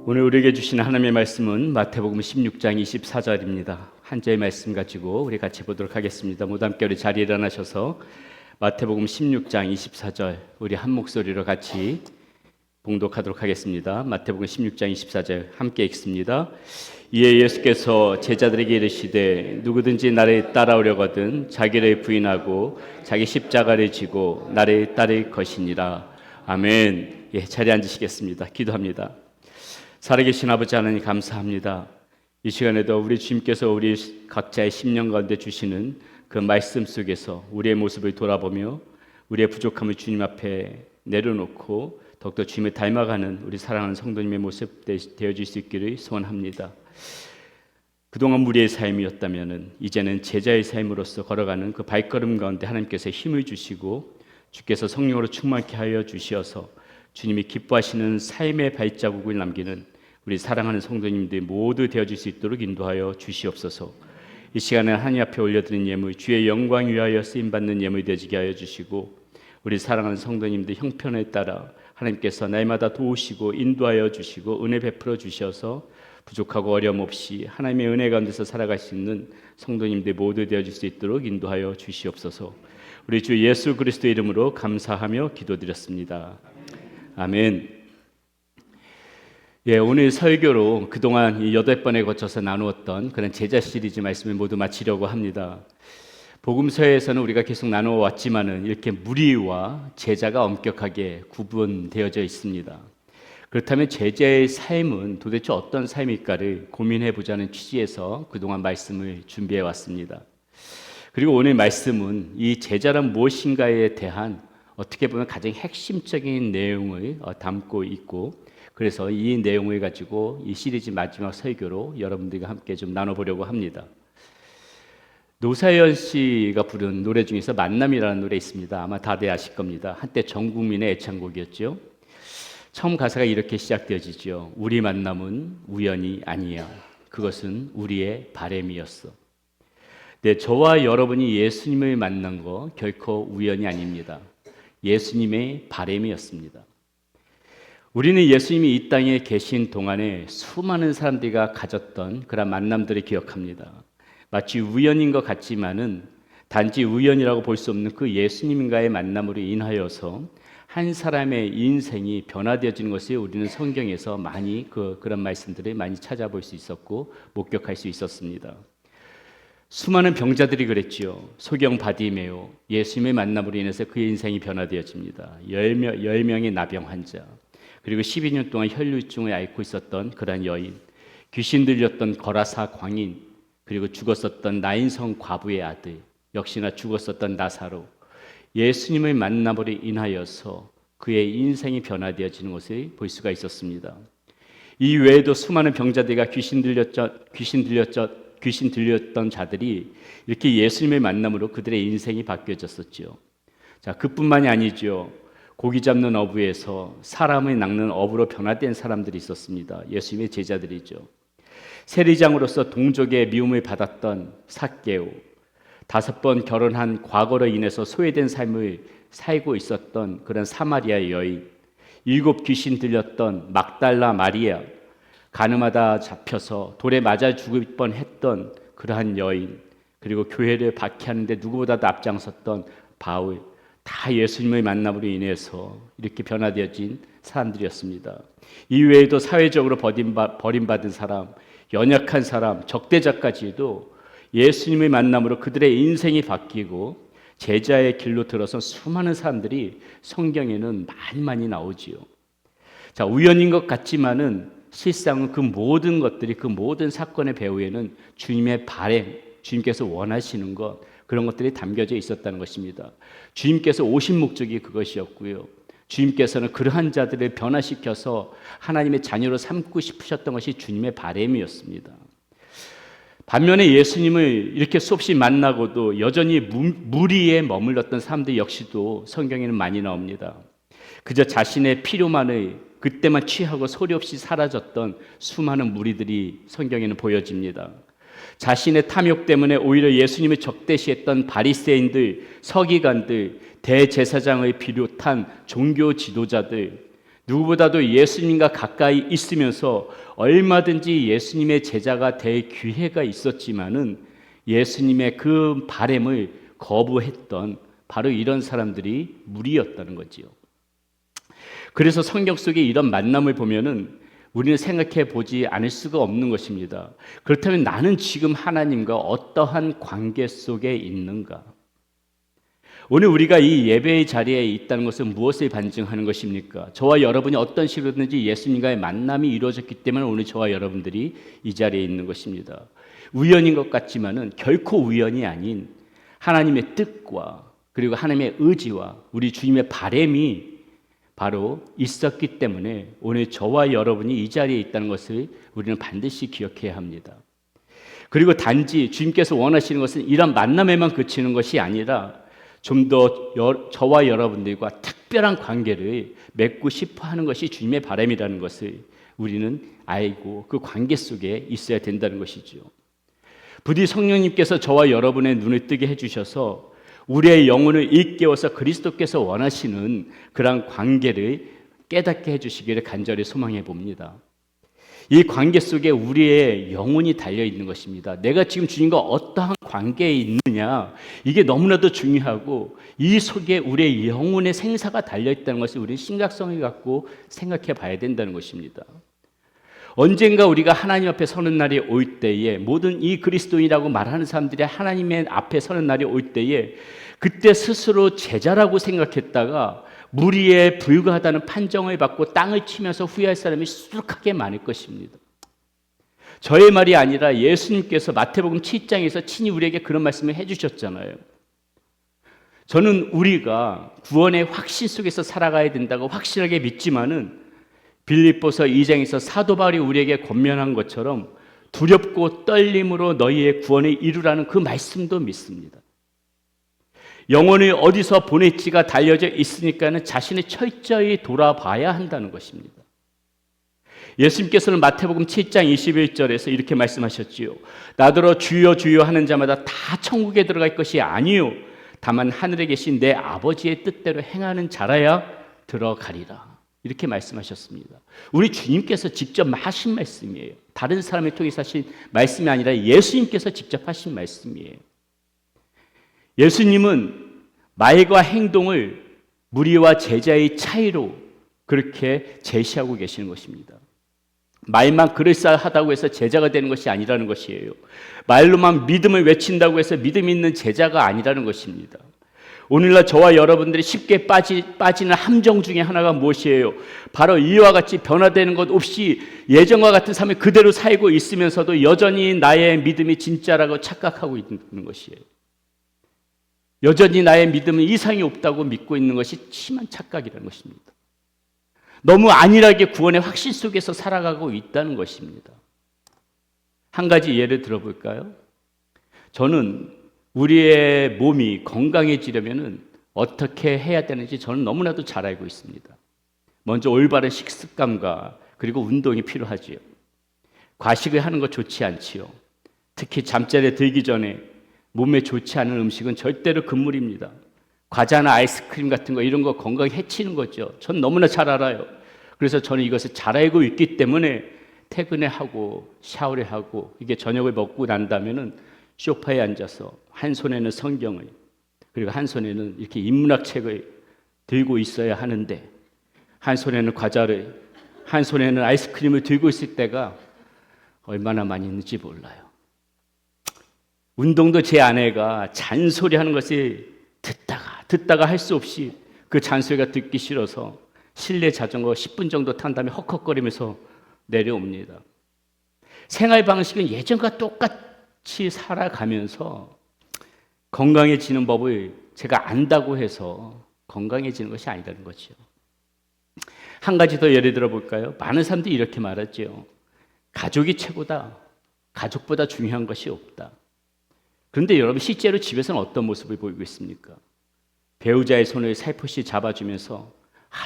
오늘 우리에게 주시는 하나님의 말씀은 마태복음 16장 24절입니다. 한 절의 말씀 가지고 우리 같이 보도록 하겠습니다. 모두 함께 우리 자리에 일어나셔서 마태복음 16장 24절 우리 한 목소리로 같이 봉독하도록 하겠습니다. 마태복음 16장 24절 함께 읽습니다. 이에 예수께서 제자들에게 이르시되 누구든지 나를 따라오려거든 자기를 부인하고 자기 십자가를 지고 나를 따를 것이니라. 아멘. 예, 자리에 앉으시겠습니다. 기도합니다. 살아계신 아버지 하나님 감사합니다. 이 시간에도 우리 주님께서 우리 각자의 심령 가운데 주시는 그 말씀 속에서 우리의 모습을 돌아보며 우리의 부족함을 주님 앞에 내려놓고 더욱더 주님을 닮아가는 우리 사랑하는 성도님의 모습 되어질 수 있기를 소원합니다. 그동안 무리의 삶이었다면 이제는 제자의 삶으로서 걸어가는 그 발걸음 가운데 하나님께서 힘을 주시고 주께서 성령으로 충만케 하여 주시어서 주님이 기뻐하시는 삶의 발자국을 남기는 우리 사랑하는 성도님들 모두 되어질 수 있도록 인도하여 주시옵소서. 이 시간에 하나님 앞에 올려드린 예물 주의 영광 위하여 쓰임받는 예물 되지게 하여 주시고 우리 사랑하는 성도님들 형편에 따라 하나님께서 날마다 도우시고 인도하여 주시고 은혜 베풀어 주셔서 부족하고 어려움 없이 하나님의 은혜 가운데서 살아갈 수 있는 성도님들 모두 되어질 수 있도록 인도하여 주시옵소서. 우리 주 예수 그리스도의 이름으로 감사하며 기도드렸습니다. 아멘. 예, 오늘 설교로 그동안 이 8번에 거쳐서 나누었던 그런 제자 시리즈 말씀을 모두 마치려고 합니다. 복음서에서는 우리가 계속 나누어 왔지만은 이렇게 무리와 제자가 엄격하게 구분되어져 있습니다. 그렇다면 제자의 삶은 도대체 어떤 삶일까를 고민해 보자는 취지에서 그동안 말씀을 준비해 왔습니다. 그리고 오늘 말씀은 이 제자란 무엇인가에 대한 어떻게 보면 가장 핵심적인 내용을 담고 있고 그래서 이 내용을 가지고 이 시리즈 마지막 설교로 여러분들과 함께 좀 나눠보려고 합니다. 노사연 씨가 부른 노래 중에서 만남이라는 노래 있습니다. 아마 다들 아실 겁니다. 한때 전 국민의 애창곡이었죠. 처음 가사가 이렇게 시작되어지죠. 우리 만남은 우연이 아니야. 그것은 우리의 바람이었어. 네, 저와 여러분이 예수님을 만난 거 결코 우연이 아닙니다. 예수님의 바람이었습니다. 우리는 예수님이 이 땅에 계신 동안에 수많은 사람들과 가졌던 그런 만남들을 기억합니다. 마치 우연인 것 같지만은 단지 우연이라고 볼 수 없는 그 예수님과의 만남으로 인하여서 한 사람의 인생이 변화되어지는 것을 우리는 성경에서 많이 그런 말씀들을 많이 찾아볼 수 있었고 목격할 수 있었습니다. 수많은 병자들이 그랬지요. 소경 바디메오 예수님의 만남으로 인해서 그의 인생이 변화되어집니다. 10명의 나병 환자 그리고 12년 동안 혈류증을 앓고 있었던 그런 여인, 귀신 들렸던 거라사 광인, 그리고 죽었었던 나인성 과부의 아들, 역시나 죽었었던 나사로, 예수님의 만남으로 인하여서 그의 인생이 변화되어지는 것을 볼 수가 있었습니다. 이 외에도 수많은 병자들과 귀신 들렸던 자들이 이렇게 예수님의 만남으로 그들의 인생이 바뀌어졌었죠. 자, 그뿐만이 아니죠. 고기 잡는 어부에서 사람을 낚는 어부로 변화된 사람들이 있었습니다. 예수님의 제자들이죠. 세리장으로서 동족의 미움을 받았던 삭개오, 5번 결혼한 과거로 인해서 소외된 삶을 살고 있었던 그런 사마리아 여인, 7 귀신 들렸던 막달라 마리아, 가늠하다 잡혀서 돌에 맞아 죽을 뻔했던 그러한 여인, 그리고 교회를 박해하는데 누구보다도 앞장섰던 바울, 다 예수님의 만남으로 인해서 이렇게 변화되어진 사람들이었습니다. 이 외에도 사회적으로 버림받은 사람, 연약한 사람, 적대자까지도 예수님의 만남으로 그들의 인생이 바뀌고 제자의 길로 들어선 수많은 사람들이 성경에는 많이 나오지요. 자, 우연인 것 같지만은 실상은 그 모든 것들이 그 모든 사건의 배후에는 주님의 바람, 주님께서 원하시는 것 그런 것들이 담겨져 있었다는 것입니다. 주님께서 오신 목적이 그것이었고요. 주님께서는 그러한 자들을 변화시켜서 하나님의 자녀로 삼고 싶으셨던 것이 주님의 바람이었습니다. 반면에 예수님을 이렇게 수없이 만나고도 여전히 무리에 머물렀던 사람들 역시도 성경에는 많이 나옵니다. 그저 자신의 필요만을 그때만 취하고 소리 없이 사라졌던 수많은 무리들이 성경에는 보여집니다. 자신의 탐욕 때문에 오히려 예수님을 적대시했던 바리새인들, 서기관들, 대제사장을 비롯한 종교 지도자들, 누구보다도 예수님과 가까이 있으면서 얼마든지 예수님의 제자가 될 기회가 있었지만은 예수님의 그 바램을 거부했던 바로 이런 사람들이 무리였다는 거지요. 그래서 성경 속에 이런 만남을 보면은 우리는 생각해 보지 않을 수가 없는 것입니다. 그렇다면 나는 지금 하나님과 어떠한 관계 속에 있는가? 오늘 우리가 이 예배의 자리에 있다는 것은 무엇을 반증하는 것입니까? 저와 여러분이 어떤 식으로든지 예수님과의 만남이 이루어졌기 때문에 오늘 저와 여러분들이 이 자리에 있는 것입니다. 우연인 것 같지만은 결코 우연이 아닌 하나님의 뜻과 그리고 하나님의 의지와 우리 주님의 바램이 바로 있었기 때문에 오늘 저와 여러분이 이 자리에 있다는 것을 우리는 반드시 기억해야 합니다. 그리고 단지 주님께서 원하시는 것은 이런 만남에만 그치는 것이 아니라 좀 더 저와 여러분들과 특별한 관계를 맺고 싶어 하는 것이 주님의 바람이라는 것을 우리는 알고 그 관계 속에 있어야 된다는 것이죠. 부디 성령님께서 저와 여러분의 눈을 뜨게 해주셔서 우리의 영혼을 일깨워서 그리스도께서 원하시는 그런 관계를 깨닫게 해주시기를 간절히 소망해 봅니다. 이 관계 속에 우리의 영혼이 달려있는 것입니다. 내가 지금 주님과 어떠한 관계에 있느냐, 이게 너무나도 중요하고 이 속에 우리의 영혼의 생사가 달려있다는 것을 우리는 심각성을 갖고 생각해 봐야 된다는 것입니다. 언젠가 우리가 하나님 앞에 서는 날이 올 때에 모든 이 그리스도인이라고 말하는 사람들이 하나님의 앞에 서는 날이 올 때에 그때 스스로 제자라고 생각했다가 무리에 불과하다는 판정을 받고 땅을 치면서 후회할 사람이 수두룩하게 많을 것입니다. 저의 말이 아니라 예수님께서 마태복음 7장에서 친히 우리에게 그런 말씀을 해주셨잖아요. 저는 우리가 구원의 확신 속에서 살아가야 된다고 확실하게 믿지만은 빌립보서 2장에서 사도 바울이 우리에게 권면한 것처럼 두렵고 떨림으로 너희의 구원을 이루라는 그 말씀도 믿습니다. 영혼을 어디서 보낼지가 달려져 있으니까는 자신을 철저히 돌아봐야 한다는 것입니다. 예수님께서는 마태복음 7장 21절에서 이렇게 말씀하셨지요. 나더러 주여 주여 하는 자마다 다 천국에 들어갈 것이 아니요 다만 하늘에 계신 내 아버지의 뜻대로 행하는 자라야 들어가리라. 이렇게 말씀하셨습니다. 우리 주님께서 직접 하신 말씀이에요. 다른 사람을 통해서 하신 말씀이 아니라 예수님께서 직접 하신 말씀이에요. 예수님은 말과 행동을 무리와 제자의 차이로 그렇게 제시하고 계시는 것입니다. 말만 그럴싸하다고 해서 제자가 되는 것이 아니라는 것이에요. 말로만 믿음을 외친다고 해서 믿음 있는 제자가 아니라는 것입니다. 오늘날 저와 여러분들이 쉽게 빠지는 함정 중에 하나가 무엇이에요? 바로 이와 같이 변화되는 것 없이 예전과 같은 삶을 그대로 살고 있으면서도 여전히 나의 믿음이 진짜라고 착각하고 있는 것이에요. 여전히 나의 믿음은 이상이 없다고 믿고 있는 것이 심한 착각이라는 것입니다. 너무 안일하게 구원의 확신 속에서 살아가고 있다는 것입니다. 한 가지 예를 들어볼까요? 저는 우리의 몸이 건강해지려면 어떻게 해야 되는지 저는 너무나도 잘 알고 있습니다. 먼저 올바른 식습관과 그리고 운동이 필요하지요. 과식을 하는 거 좋지 않지요. 특히 잠자리에 들기 전에 몸에 좋지 않은 음식은 절대로 금물입니다. 과자나 아이스크림 같은 거 이런 거 건강에 해치는 거죠. 전 너무나 잘 알아요. 그래서 저는 이것을 잘 알고 있기 때문에 퇴근에 하고 샤워를 하고 이게 저녁을 먹고 난다면은 소파에 앉아서 한 손에는 성경을 그리고 한 손에는 이렇게 인문학 책을 들고 있어야 하는데 한 손에는 과자를 한 손에는 아이스크림을 들고 있을 때가 얼마나 많이 있는지 몰라요. 운동도 제 아내가 잔소리하는 것을 듣다가 할 수 없이 그 잔소리가 듣기 싫어서 실내 자전거 10분 정도 탄 다음에 헉헉거리면서 내려옵니다. 생활 방식은 예전과 똑같이 살아가면서 건강해지는 법을 제가 안다고 해서 건강해지는 것이 아니라는 거죠. 한 가지 더 예를 들어 볼까요? 많은 사람들이 이렇게 말하죠. 가족이 최고다. 가족보다 중요한 것이 없다. 그런데 여러분 실제로 집에서는 어떤 모습을 보이고 있습니까? 배우자의 손을 살포시 잡아주면서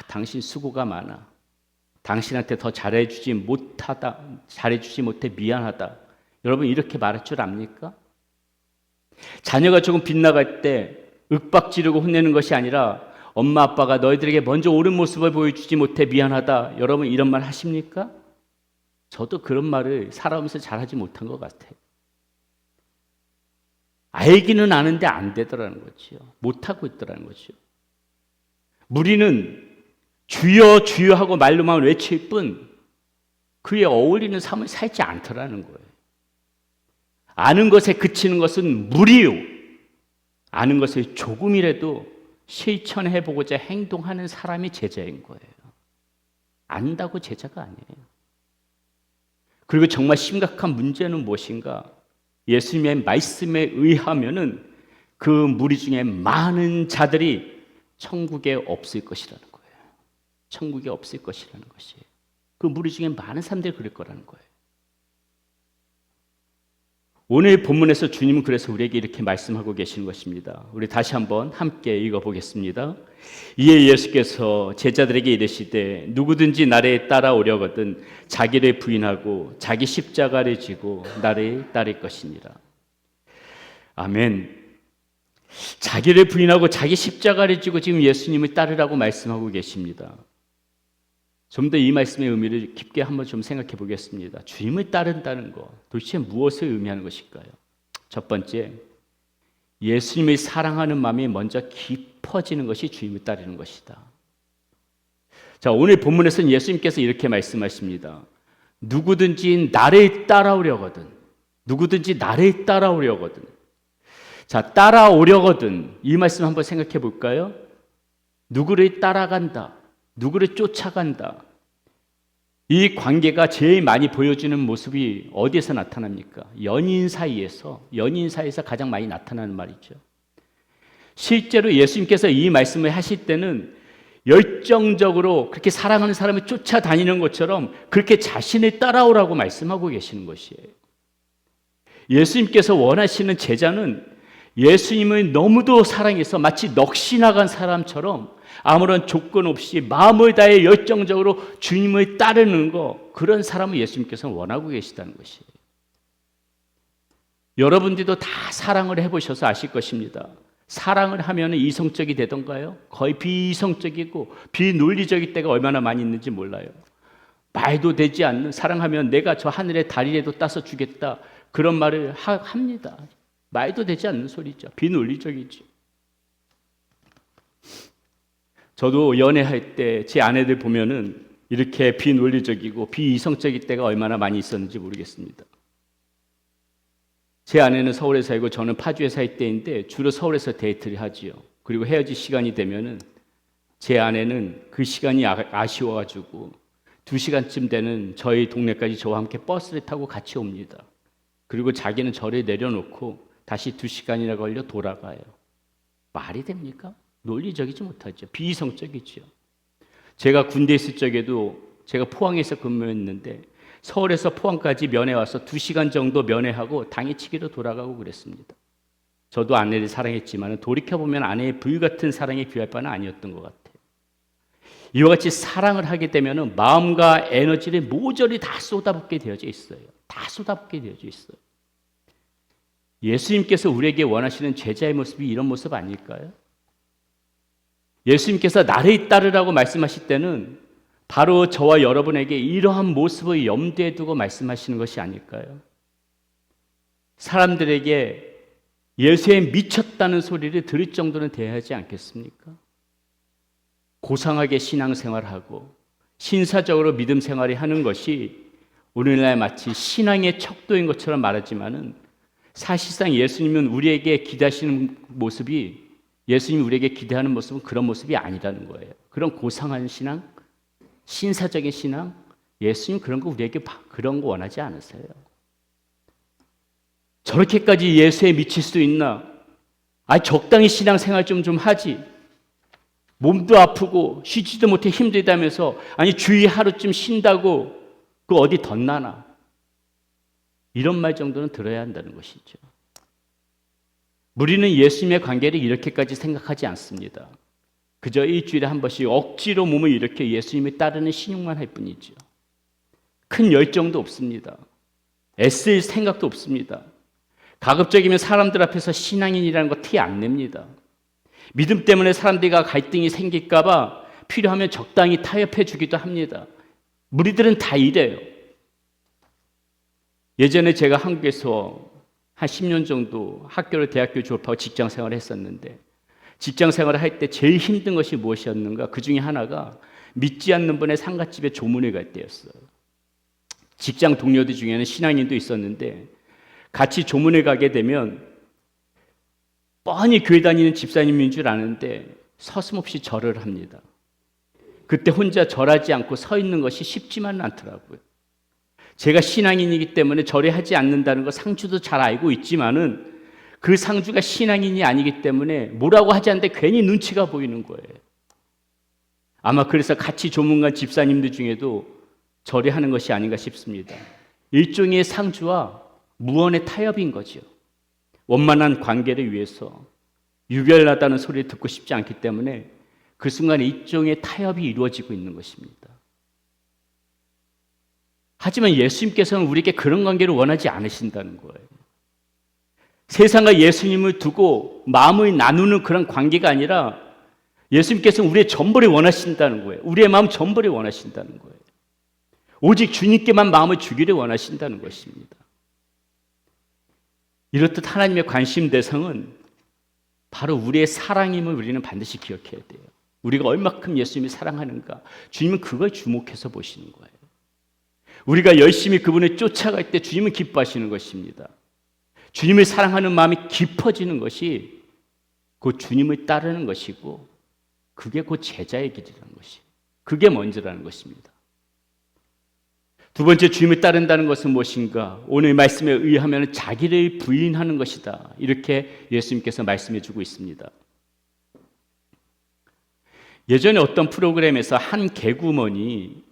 당신 수고가 많아. 당신한테 더 잘해주지 못해 미안하다. 여러분 이렇게 말할 줄 압니까? 자녀가 조금 빗나갈 때 윽박 지르고 혼내는 것이 아니라 엄마 아빠가 너희들에게 먼저 옳은 모습을 보여주지 못해 미안하다. 여러분 이런 말 하십니까? 저도 그런 말을 살아오면서 잘하지 못한 것 같아요. 알기는 아는데 안 되더라는 거죠. 못하고 있더라는 거죠. 무리는 주여 주여 하고 말로만 외칠 뿐 그에 어울리는 삶을 살지 않더라는 거예요. 아는 것에 그치는 것은 무리요. 아는 것을 조금이라도 실천해보고자 행동하는 사람이 제자인 거예요. 안다고 제자가 아니에요. 그리고 정말 심각한 문제는 무엇인가? 예수님의 말씀에 의하면은 그 무리 중에 많은 자들이 천국에 없을 것이라는 거예요. 천국에 없을 것이라는 것이에요. 그 무리 중에 많은 사람들이 그럴 거라는 거예요. 오늘 본문에서 주님은 그래서 우리에게 이렇게 말씀하고 계시는 것입니다. 우리 다시 한번 함께 읽어보겠습니다. 이에 예수께서 제자들에게 이르시되 누구든지 나를 따라오려거든 자기를 부인하고 자기 십자가를 지고 나를 따를 것이니라. 아멘. 자기를 부인하고 자기 십자가를 지고 지금 예수님을 따르라고 말씀하고 계십니다. 좀 더 이 말씀의 의미를 깊게 한번 좀 생각해 보겠습니다. 주님을 따른다는 것, 도대체 무엇을 의미하는 것일까요? 첫 번째, 예수님을 사랑하는 마음이 먼저 깊어지는 것이 주님을 따르는 것이다. 자, 오늘 본문에서는 예수님께서 이렇게 말씀하십니다. 누구든지 나를 따라오려거든. 누구든지 나를 따라오려거든. 자, 따라오려거든. 이 말씀 한번 생각해 볼까요? 누구를 따라간다. 누구를 쫓아간다. 이 관계가 제일 많이 보여지는 모습이 어디에서 나타납니까? 연인 사이에서 가장 많이 나타나는 말이죠. 실제로 예수님께서 이 말씀을 하실 때는 열정적으로 그렇게 사랑하는 사람을 쫓아다니는 것처럼 그렇게 자신을 따라오라고 말씀하고 계시는 것이에요. 예수님께서 원하시는 제자는 예수님을 너무도 사랑해서 마치 넋이 나간 사람처럼 아무런 조건 없이 마음을 다해 열정적으로 주님을 따르는 것, 그런 사람을 예수님께서는 원하고 계시다는 것이에요. 여러분들도 다 사랑을 해보셔서 아실 것입니다. 사랑을 하면 이성적이 되던가요? 거의 비이성적이고 비논리적일 때가 얼마나 많이 있는지 몰라요. 말도 되지 않는, 사랑하면 내가 저 하늘의 달이라도 따서 주겠다, 그런 말을 합니다. 말도 되지 않는 소리죠. 비논리적이죠. 저도 연애할 때 제 아내들 보면은 이렇게 비논리적이고 비이성적일 때가 얼마나 많이 있었는지 모르겠습니다. 제 아내는 서울에 살고 저는 파주에 살 때인데 주로 서울에서 데이트를 하지요. 그리고 헤어질 시간이 되면은 제 아내는 그 시간이 아쉬워가지고 2시간쯤 되는 저희 동네까지 저와 함께 버스를 타고 같이 옵니다. 그리고 자기는 저를 내려놓고 다시 2시간이나 걸려 돌아가요. 말이 됩니까? 논리적이지 못하죠. 비이성적이죠. 제가 군대 있을 적에도 제가 포항에서 근무했는데 서울에서 포항까지 면회 와서 2시간 정도 면회하고 당일치기로 돌아가고 그랬습니다. 저도 아내를 사랑했지만 돌이켜보면 아내의 불같은 사랑에 비할 바는 아니었던 것 같아요. 이와 같이 사랑을 하게 되면 마음과 에너지를 모조리 다 쏟아붓게 되어져 있어요. 다 쏟아붓게 되어져 있어요. 예수님께서 우리에게 원하시는 제자의 모습이 이런 모습 아닐까요? 예수님께서 나를 따르라고 말씀하실 때는 바로 저와 여러분에게 이러한 모습을 염두에 두고 말씀하시는 것이 아닐까요? 사람들에게 예수에 미쳤다는 소리를 들을 정도는 돼야 하지 않겠습니까? 고상하게 신앙생활하고 신사적으로 믿음 생활을 하는 것이 오늘날 마치 신앙의 척도인 것처럼 말하지만은 사실상 예수님은 우리에게 기대하시는 모습이, 예수님이 우리에게 기대하는 모습은 그런 모습이 아니라는 거예요. 그런 고상한 신앙, 신사적인 신앙, 예수님 그런 거 우리에게 그런 거 원하지 않으세요. 저렇게까지 예수에 미칠 수 있나? 적당히 신앙생활 좀 하지. 몸도 아프고 쉬지도 못해 힘들다면서 주일 하루쯤 쉰다고 그 어디 덧나나? 이런 말 정도는 들어야 한다는 것이죠. 우리는 예수님의 관계를 이렇게까지 생각하지 않습니다. 그저 일주일에 한 번씩 억지로 몸을 일으켜 예수님을 따르는 신용만 할 뿐이죠. 큰 열정도 없습니다. 애쓸 생각도 없습니다. 가급적이면 사람들 앞에서 신앙인이라는 거 티 안 냅니다. 믿음 때문에 사람들과 갈등이 생길까 봐 필요하면 적당히 타협해 주기도 합니다. 무리들은 다 이래요. 예전에 제가 한국에서 한 10년 정도 학교를 대학교 졸업하고 직장 생활을 했었는데 직장 생활을 할 때 제일 힘든 것이 무엇이었는가? 그 중에 하나가 믿지 않는 분의 상갓집에 조문을 갈 때였어요. 직장 동료들 중에는 신앙인도 있었는데 같이 조문을 가게 되면 뻔히 교회 다니는 집사님인 줄 아는데 서슴없이 절을 합니다. 그때 혼자 절하지 않고 서 있는 것이 쉽지만은 않더라고요. 제가 신앙인이기 때문에 절하지 않는다는 거 상주도 잘 알고 있지만은 그 상주가 신앙인이 아니기 때문에 뭐라고 하지 않는데 괜히 눈치가 보이는 거예요. 아마 그래서 같이 조문 간 집사님들 중에도 절하는 것이 아닌가 싶습니다. 일종의 상주와 무언의 타협인 거죠. 원만한 관계를 위해서 유별나다는 소리를 듣고 싶지 않기 때문에 그 순간에 일종의 타협이 이루어지고 있는 것입니다. 하지만 예수님께서는 우리에게 그런 관계를 원하지 않으신다는 거예요. 세상과 예수님을 두고 마음을 나누는 그런 관계가 아니라 예수님께서는 우리의 전부를 원하신다는 거예요. 우리의 마음 전부를 원하신다는 거예요. 오직 주님께만 마음을 주기를 원하신다는 것입니다. 이렇듯 하나님의 관심 대상은 바로 우리의 사랑임을 우리는 반드시 기억해야 돼요. 우리가 얼마큼 예수님을 사랑하는가, 주님은 그걸 주목해서 보시는 거예요. 우리가 열심히 그분을 쫓아갈 때 주님은 기뻐하시는 것입니다. 주님을 사랑하는 마음이 깊어지는 것이 곧 주님을 따르는 것이고 그게 곧 제자의 길이라는 것이, 그게 먼저라는 것입니다. 두 번째, 주님을 따른다는 것은 무엇인가? 오늘 말씀에 의하면 자기를 부인하는 것이다. 이렇게 예수님께서 말씀해 주고 있습니다. 예전에 어떤 프로그램에서 한 개구먼이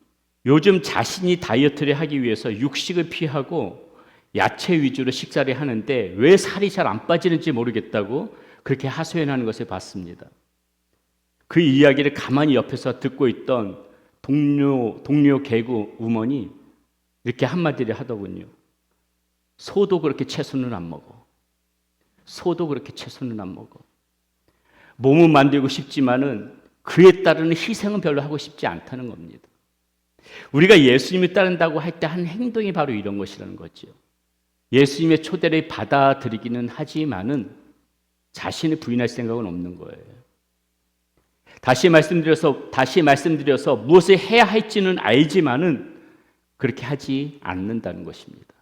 요즘 자신이 다이어트를 하기 위해서 육식을 피하고 야채 위주로 식사를 하는데 왜 살이 잘 안 빠지는지 모르겠다고 그렇게 하소연하는 것을 봤습니다. 그 이야기를 가만히 옆에서 듣고 있던 동료 개구우먼이 이렇게 한마디를 하더군요. 소도 그렇게 채소는 안 먹어. 소도 그렇게 채소는 안 먹어. 몸은 만들고 싶지만은 그에 따르는 희생은 별로 하고 싶지 않다는 겁니다. 우리가 예수님을 따른다고 할 때 한 행동이 바로 이런 것이라는 거죠. 예수님의 초대를 받아들이기는 하지만은 자신을 부인할 생각은 없는 거예요. 다시 말씀드려서 무엇을 해야 할지는 알지만은 그렇게 하지 않는다는 것입니다.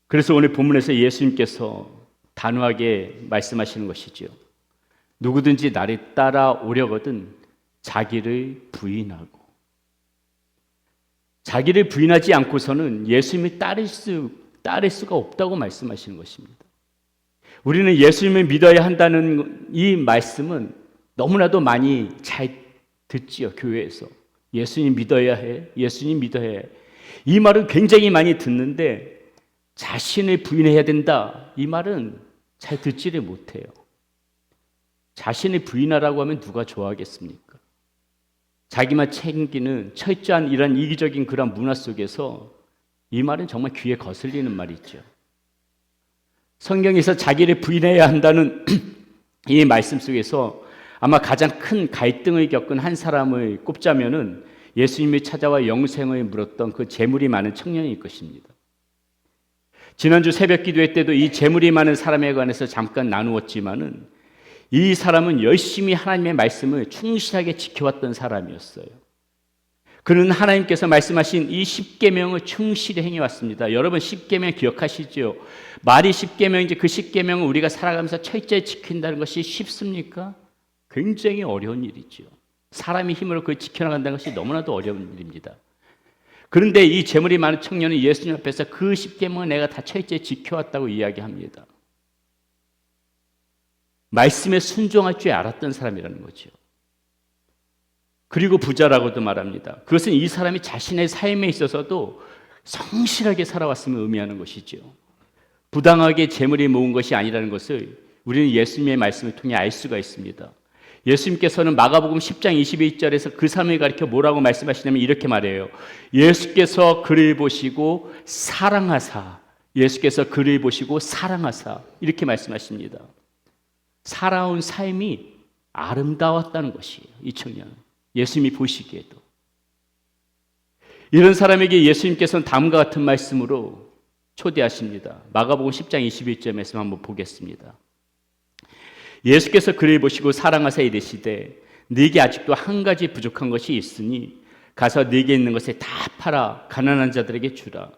그래서 오늘 본문에서 예수님께서 단호하게 말씀하시는 것이죠. 누구든지 나를 따라오려거든 자기를 부인하고, 자기를 부인하지 않고서는 예수님을 따를 수가 없다고 말씀하시는 것입니다. 우리는 예수님을 믿어야 한다는 이 말씀은 너무나도 많이 잘 듣지요. 교회에서 예수님 믿어야 해, 예수님 믿어야 해. 이 말은 굉장히 많이 듣는데 자신을 부인해야 된다, 이 말은 잘 듣지를 못해요. 자신을 부인하라고 하면 누가 좋아하겠습니까? 자기만 챙기는 철저한 이런 이기적인 그런 문화 속에서 이 말은 정말 귀에 거슬리는 말이죠. 성경에서 자기를 부인해야 한다는 이 말씀 속에서 아마 가장 큰 갈등을 겪은 한 사람을 꼽자면은 예수님이 찾아와 영생을 물었던 그 재물이 많은 청년일 것입니다. 지난주 새벽 기도회 때도 이 재물이 많은 사람에 관해서 잠깐 나누었지만은 이 사람은 열심히 하나님의 말씀을 충실하게 지켜왔던 사람이었어요. 그는 하나님께서 말씀하신 이 십계명을 충실히 행해왔습니다. 여러분 십계명 기억하시죠? 말이 십계명인지 그 십계명을 우리가 살아가면서 철저히 지킨다는 것이 쉽습니까? 굉장히 어려운 일이죠. 사람이 힘으로 그걸 지켜나간다는 것이 너무나도 어려운 일입니다. 그런데 이 재물이 많은 청년은 예수님 앞에서 그 십계명을 내가 다 철저히 지켜왔다고 이야기합니다. 말씀에 순종할 줄 알았던 사람이라는 거죠. 그리고 부자라고도 말합니다. 그것은 이 사람이 자신의 삶에 있어서도 성실하게 살아왔음을 의미하는 것이죠. 부당하게 재물이 모은 것이 아니라는 것을 우리는 예수님의 말씀을 통해 알 수가 있습니다. 예수님께서는 마가복음 10장 21절에서 그 사람을 가리켜 뭐라고 말씀하시냐면 이렇게 말해요. 예수께서 그를 보시고 사랑하사, 예수께서 그를 보시고 사랑하사, 이렇게 말씀하십니다. 살아온 삶이 아름다웠다는 것이에요. 이 청년은 예수님이 보시기에도. 이런 사람에게 예수님께서는 다음과 같은 말씀으로 초대하십니다. 마가복음 10장 21절 말씀 한번 보겠습니다. 예수께서 그를 보시고 사랑하사 이르시되 네게 아직도 한 가지 부족한 것이 있으니 가서 네게 있는 것을 다 팔아 가난한 자들에게 주라.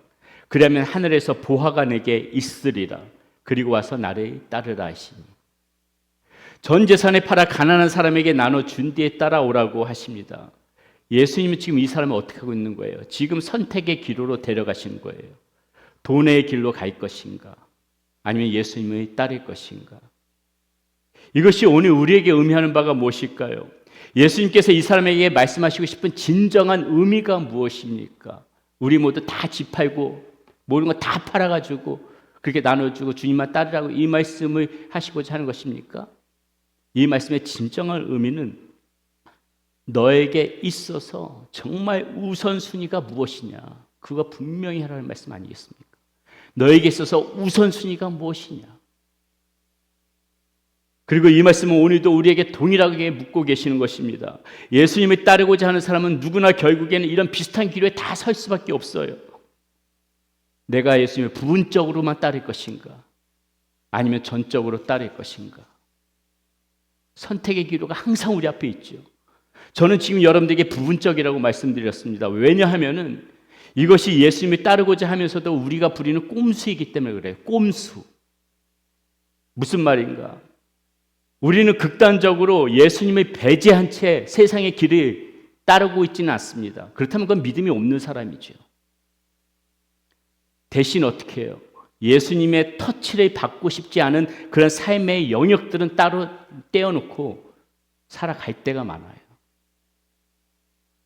그러면 하늘에서 보화가 내게 있으리라. 그리고 와서 나를 따르라 하시니. 전 재산을 팔아 가난한 사람에게 나눠준 뒤에 따라오라고 하십니다. 예수님은 지금 이 사람을 어떻게 하고 있는 거예요? 지금 선택의 기로로 데려가신 거예요. 돈의 길로 갈 것인가? 아니면 예수님을 따를 것인가? 이것이 오늘 우리에게 의미하는 바가 무엇일까요? 예수님께서 이 사람에게 말씀하시고 싶은 진정한 의미가 무엇입니까? 우리 모두 다 집 팔고 모든 거 다 팔아가지고 그렇게 나눠주고 주님만 따르라고 이 말씀을 하시고자 하는 것입니까? 이 말씀의 진정한 의미는 너에게 있어서 정말 우선순위가 무엇이냐, 그거 분명히 하라는 말씀 아니겠습니까? 너에게 있어서 우선순위가 무엇이냐. 그리고 이 말씀은 오늘도 우리에게 동일하게 묻고 계시는 것입니다. 예수님을 따르고자 하는 사람은 누구나 결국에는 이런 비슷한 기로에 다 설 수밖에 없어요. 내가 예수님을 부분적으로만 따를 것인가, 아니면 전적으로 따를 것인가. 선택의 기로가 항상 우리 앞에 있죠. 저는 지금 여러분들에게 부분적이라고 말씀드렸습니다. 왜냐하면은 이것이 예수님을 따르고자 하면서도 우리가 부리는 꼼수이기 때문에 그래요. 꼼수. 무슨 말인가? 우리는 극단적으로 예수님을 배제한 채 세상의 길을 따르고 있지는 않습니다. 그렇다면 그건 믿음이 없는 사람이죠. 대신 어떻게 해요? 예수님의 터치를 받고 싶지 않은 그런 삶의 영역들은 따로 떼어놓고 살아갈 때가 많아요.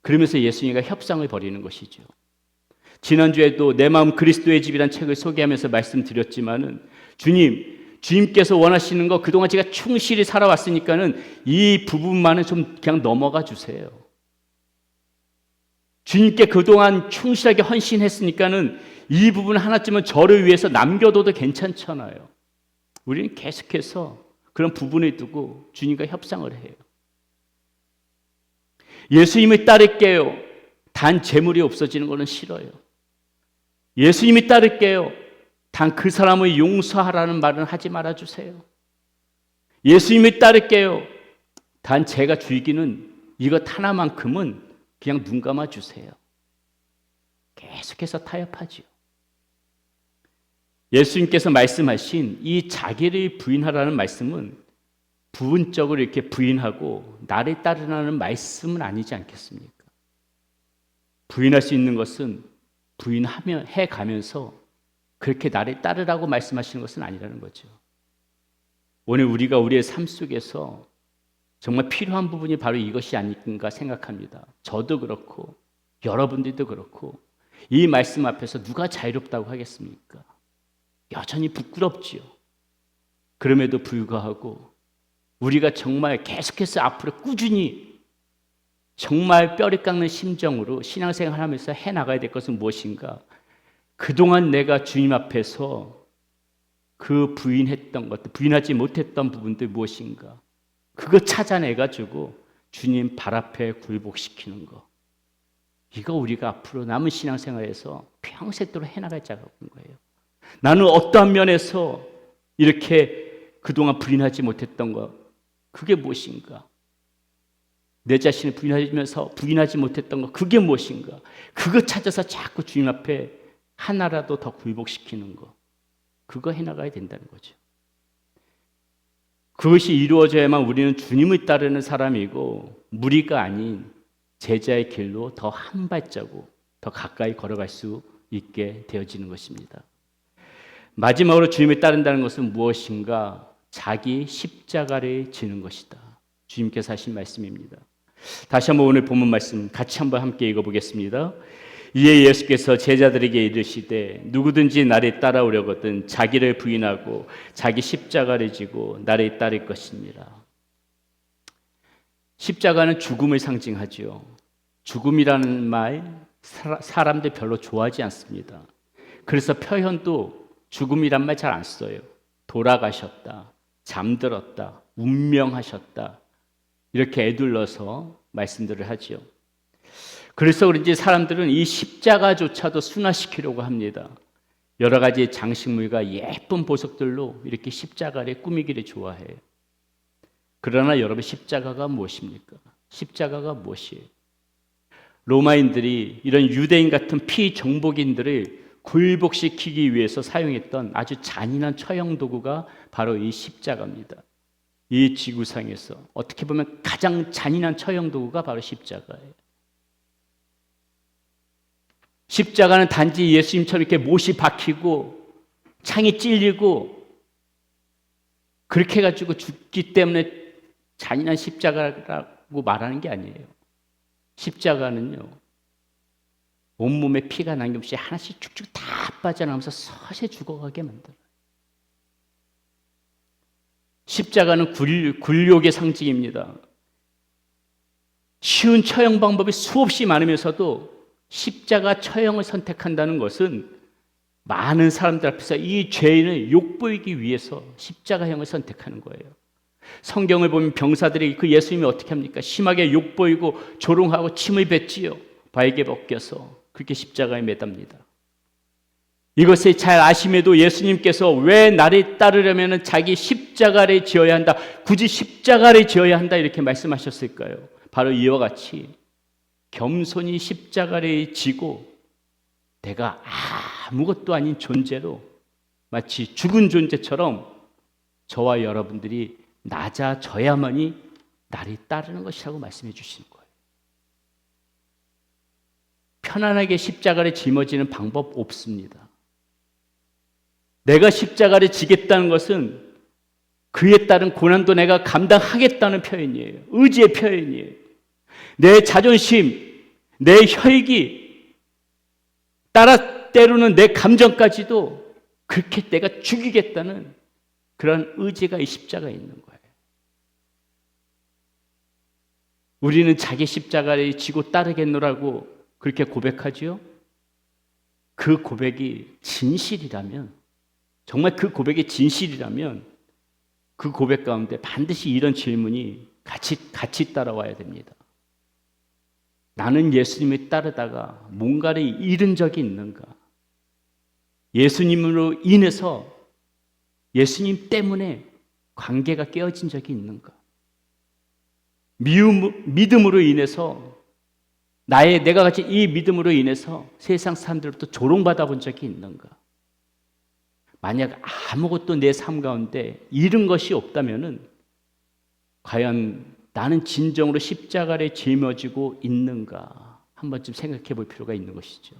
그러면서 예수님과 협상을 벌이는 것이죠. 지난주에도 내 마음 그리스도의 집이란 책을 소개하면서 말씀드렸지만은 주님께서 원하시는 거 그동안 제가 충실히 살아왔으니까는 이 부분만은 좀 그냥 넘어가 주세요. 주님께 그동안 충실하게 헌신했으니까는 이 부분 하나쯤은 저를 위해서 남겨둬도 괜찮잖아요. 우리는 계속해서 그런 부분을 두고 주님과 협상을 해요. 예수님을 따를게요. 단 재물이 없어지는 것은 싫어요. 예수님이 따를게요. 단 그 사람을 용서하라는 말은 하지 말아주세요. 예수님을 따를게요. 단 제가 즐기는 이것 하나만큼은 그냥 눈 감아주세요. 계속해서 타협하죠. 예수님께서 말씀하신 이 자기를 부인하라는 말씀은 부분적으로 이렇게 부인하고 나를 따르라는 말씀은 아니지 않겠습니까? 부인할 수 있는 것은 부인해 가면서 그렇게 나를 따르라고 말씀하시는 것은 아니라는 거죠. 오늘 우리가 우리의 삶 속에서 정말 필요한 부분이 바로 이것이 아닌가 생각합니다. 저도 그렇고 여러분들도 그렇고 이 말씀 앞에서 누가 자유롭다고 하겠습니까? 여전히 부끄럽지요. 그럼에도 불구하고 우리가 정말 계속해서 앞으로 꾸준히 정말 뼈를 깎는 심정으로 신앙생활 하면서 해나가야 될 것은 무엇인가? 그동안 내가 주님 앞에서 그 부인했던 것들, 부인하지 못했던 부분들 무엇인가? 그거 찾아내가지고 주님 발 앞에 굴복시키는 거. 이거 우리가 앞으로 남은 신앙생활에서 평생도록 해나갈 작업인 거예요. 나는 어떠한 면에서 이렇게 그동안 부인하지 못했던 것, 그게 무엇인가? 내 자신을 부인하지 못했던 것, 그게 무엇인가? 그거 찾아서 자꾸 주님 앞에 하나라도 더 굴복시키는 것, 그거 해나가야 된다는 거죠. 그것이 이루어져야만 우리는 주님을 따르는 사람이고 무리가 아닌 제자의 길로 더 한 발자국 더 가까이 걸어갈 수 있게 되어지는 것입니다. 마지막으로 주님을 따른다는 것은 무엇인가? 자기 십자가를 지는 것이다. 주님께서 하신 말씀입니다. 다시 한번 오늘 본문 말씀 같이 한번 함께 읽어보겠습니다. 이에 예수께서 제자들에게 이르시되 누구든지 나를 따라오려거든 자기를 부인하고 자기 십자가를 지고 나를 따를 것이니라. 십자가는 죽음을 상징하지요. 죽음이라는 말 사람들 별로 좋아하지 않습니다. 그래서 표현도 죽음이란 말 잘 안 써요. 돌아가셨다, 잠들었다, 운명하셨다, 이렇게 에둘러서 말씀들을 하지요. 그래서 그런지 사람들은 이 십자가조차도 순화시키려고 합니다. 여러 가지 장식물과 예쁜 보석들로 이렇게 십자가를 꾸미기를 좋아해요. 그러나 여러분, 십자가가 무엇입니까? 십자가가 무엇이에요? 로마인들이 이런 유대인 같은 피정복인들을 굴복시키기 위해서 사용했던 아주 잔인한 처형 도구가 바로 이 십자가입니다. 이 지구상에서 어떻게 보면 가장 잔인한 처형 도구가 바로 십자가예요. 십자가는 단지 예수님처럼 이렇게 못이 박히고 창이 찔리고 그렇게 해가지고 죽기 때문에 잔인한 십자가라고 말하는 게 아니에요. 십자가는요, 온몸에 피가 남김없이 하나씩 쭉쭉 다 빠져나가면서 서서히 죽어가게 만들어요. 십자가는 굴욕의 상징입니다. 쉬운 처형 방법이 수없이 많으면서도 십자가 처형을 선택한다는 것은 많은 사람들 앞에서 이 죄인을 욕보이기 위해서 십자가형을 선택하는 거예요. 성경을 보면 병사들이 그 예수님이 어떻게 합니까? 심하게 욕보이고 조롱하고 침을 뱉지요. 바에게 벗겨서 그렇게 십자가에 매답니다. 이것을 잘 아심에도 예수님께서 왜 나를 따르려면 자기 십자가를 지어야 한다, 굳이 십자가를 지어야 한다 이렇게 말씀하셨을까요? 바로 이와 같이 겸손히 십자가를 지고 내가 아무것도 아닌 존재로 마치 죽은 존재처럼 저와 여러분들이 낮아져야만이 나를 따르는 것이라고 말씀해 주시는 거예요. 편안하게 십자가를 짊어지는 방법 없습니다. 내가 십자가를 지겠다는 것은 그에 따른 고난도 내가 감당하겠다는 표현이에요. 의지의 표현이에요. 내 자존심, 내 혈기, 따라 때로는 내 감정까지도 그렇게 내가 죽이겠다는 그런 의지가 이 십자가에 있는 거예요. 우리는 자기 십자가를 지고 따르겠노라고 그렇게 고백하지요? 그 고백이 진실이라면, 정말 그 고백이 진실이라면 그 고백 가운데 반드시 이런 질문이 같이 따라와야 됩니다. 나는 예수님을 따르다가 뭔가를 잃은 적이 있는가? 예수님으로 인해서, 예수님 때문에 관계가 깨어진 적이 있는가? 믿음으로 인해서 내가 가진 이 믿음으로 인해서 세상 사람들로부터 조롱받아 본 적이 있는가? 만약 아무것도 내 삶 가운데 잃은 것이 없다면은 과연 나는 진정으로 십자가를 짊어지고 있는가? 한 번쯤 생각해 볼 필요가 있는 것이죠.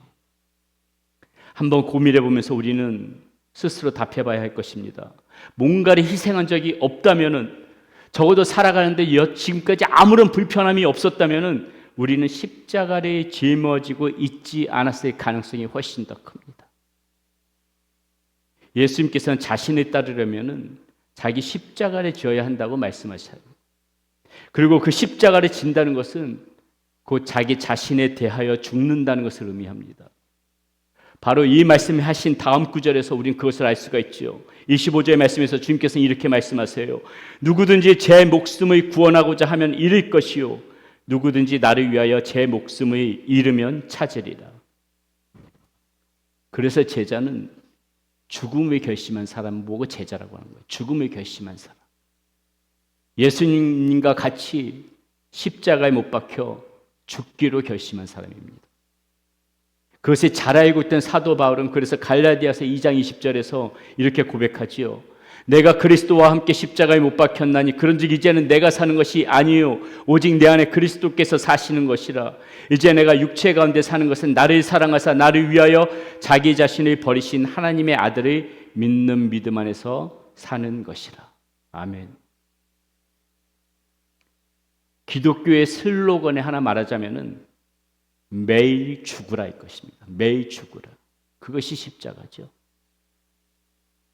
한번 고민해 보면서 우리는 스스로 답해 봐야 할 것입니다. 뭔가를 희생한 적이 없다면은, 적어도 살아가는데 지금까지 아무런 불편함이 없었다면은 우리는 십자가를 짊어지고 있지 않았을 가능성이 훨씬 더 큽니다. 예수님께서는 자신을 따르려면은 자기 십자가를 지어야 한다고 말씀하셔요. 그리고 그 십자가를 진다는 것은 곧 자기 자신에 대하여 죽는다는 것을 의미합니다. 바로 이 말씀을 하신 다음 구절에서 우리는 그것을 알 수가 있죠. 25절의 말씀에서 주님께서는 이렇게 말씀하세요. 누구든지 제 목숨을 구원하고자 하면 잃을 것이요, 누구든지 나를 위하여 제 목숨을 잃으면 찾으리라. 그래서 제자는 죽음을 결심한 사람을 보고 제자라고 하는 거예요. 죽음을 결심한 사람. 예수님과 같이 십자가에 못 박혀 죽기로 결심한 사람입니다. 그것을 잘 알고 있던 사도 바울은 그래서 갈라디아서 2장 20절에서 이렇게 고백하지요. 내가 그리스도와 함께 십자가에 못 박혔나니 그런즉 이제는 내가 사는 것이 아니요 오직 내 안에 그리스도께서 사시는 것이라. 이제 내가 육체 가운데 사는 것은 나를 사랑하사 나를 위하여 자기 자신을 버리신 하나님의 아들을 믿는 믿음 안에서 사는 것이라. 아멘. 기독교의 슬로건에 하나 말하자면은 매일 죽으라일 것입니다. 매일 죽으라. 그것이 십자가죠.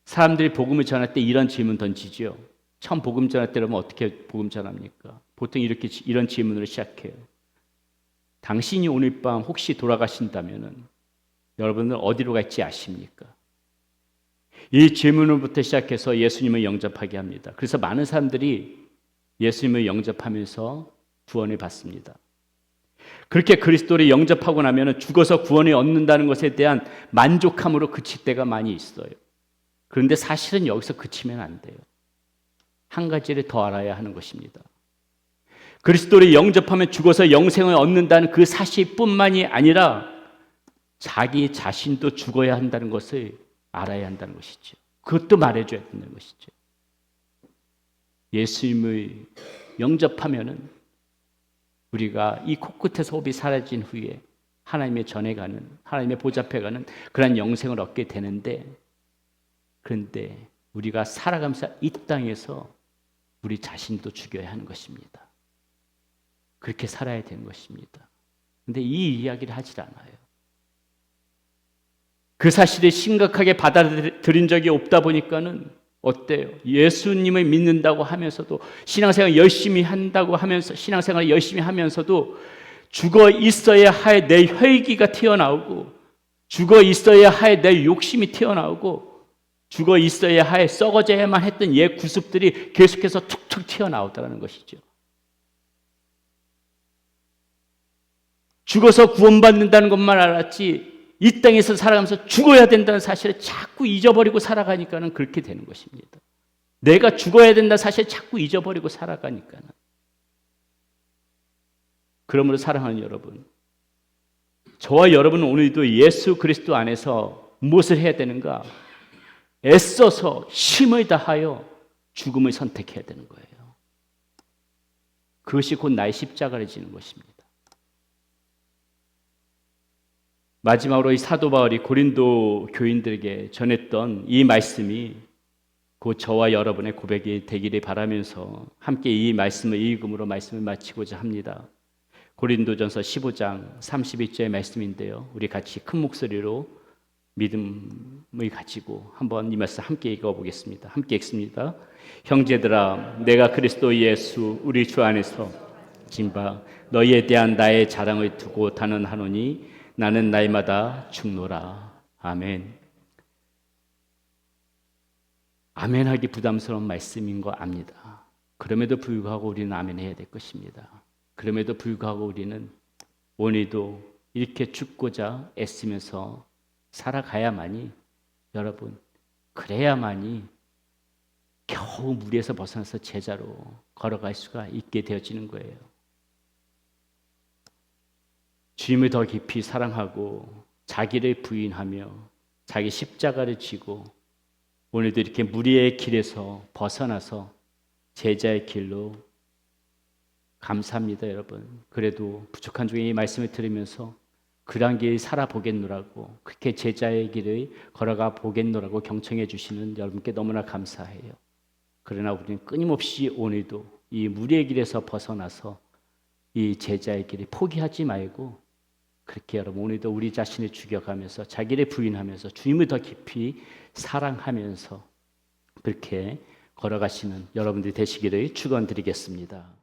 사람들이 복음을 전할 때 이런 질문 던지죠. 처음 복음 전할 때라면 어떻게 복음 전합니까? 보통 이런 질문으로 시작해요. 당신이 오늘 밤 혹시 돌아가신다면은 여러분은 어디로 갈지 아십니까? 이 질문으로부터 시작해서 예수님을 영접하게 합니다. 그래서 많은 사람들이 예수님을 영접하면서 구원을 받습니다. 그렇게 그리스도를 영접하고 나면 죽어서 구원을 얻는다는 것에 대한 만족함으로 그칠 때가 많이 있어요. 그런데 사실은 여기서 그치면 안 돼요. 한 가지를 더 알아야 하는 것입니다. 그리스도를 영접하면 죽어서 영생을 얻는다는 그 사실뿐만이 아니라 자기 자신도 죽어야 한다는 것을 알아야 한다는 것이죠. 그것도 말해줘야 된다는 것이죠. 예수님을 영접하면은 우리가 이 코끝에서 호흡이 사라진 후에 하나님의 전해가는, 하나님의 보좌앞에가는 그런 영생을 얻게 되는데, 그런데 우리가 살아가면서 이 땅에서 우리 자신도 죽여야 하는 것입니다. 그렇게 살아야 되는 것입니다. 그런데 이 이야기를 하질 않아요. 그 사실을 심각하게 받아들인 적이 없다 보니까는 어때요? 예수님을 믿는다고 하면서도 신앙생활 열심히 한다고 하면서 신앙생활 열심히 하면서도 죽어 있어야 할 내 혈기가 튀어나오고 죽어 있어야 할 내 욕심이 튀어나오고 죽어 있어야 할 썩어져야만 했던 옛 구습들이 계속해서 툭툭 튀어나오더라는 것이죠. 죽어서 구원받는다는 것만 알았지 이 땅에서 살아가면서 죽어야 된다는 사실을 자꾸 잊어버리고 살아가니까는 그렇게 되는 것입니다. 내가 죽어야 된다는 사실을 자꾸 잊어버리고 살아가니까는. 그러므로 사랑하는 여러분, 저와 여러분은 오늘도 예수 그리스도 안에서 무엇을 해야 되는가? 애써서 힘을 다하여 죽음을 선택해야 되는 거예요. 그것이 곧 나의 십자가를 지는 것입니다. 마지막으로 이 사도 바울이 고린도 교인들에게 전했던 이 말씀이 곧 저와 여러분의 고백이 되기를 바라면서 함께 이 말씀을 읽음으로 말씀을 마치고자 합니다. 고린도전서 15장 32절의 말씀인데요. 우리 같이 큰 목소리로 믿음을 가지고 한번 이 말씀 함께 읽어보겠습니다. 함께 읽습니다. 형제들아, 내가 그리스도 예수 우리 주 안에서 진바 너희에 대한 나의 자랑을 두고 단언하노니 나는 날마다 죽노라. 아멘. 아멘 하기 부담스러운 말씀인 거 압니다. 그럼에도 불구하고 우리는 아멘 해야 될 것입니다. 그럼에도 불구하고 우리는 오늘도 이렇게 죽고자 애쓰면서 살아가야만이, 여러분, 그래야만이 겨우 무리에서 벗어나서 제자로 걸어갈 수가 있게 되어지는 거예요. 주님을 더 깊이 사랑하고 자기를 부인하며 자기 십자가를 지고 오늘도 이렇게 무리의 길에서 벗어나서 제자의 길로 감사합니다, 여러분. 그래도 부족한 중에 이 말씀을 들으면서 그러한 길 살아보겠노라고, 그렇게 제자의 길을 걸어가 보겠노라고 경청해 주시는 여러분께 너무나 감사해요. 그러나 우리는 끊임없이 오늘도 이 무리의 길에서 벗어나서 이 제자의 길을 포기하지 말고 그렇게 여러분 오늘도 우리 자신을 죽여가면서 자기를 부인하면서 주님을 더 깊이 사랑하면서 그렇게 걸어가시는 여러분들이 되시기를 축원드리겠습니다.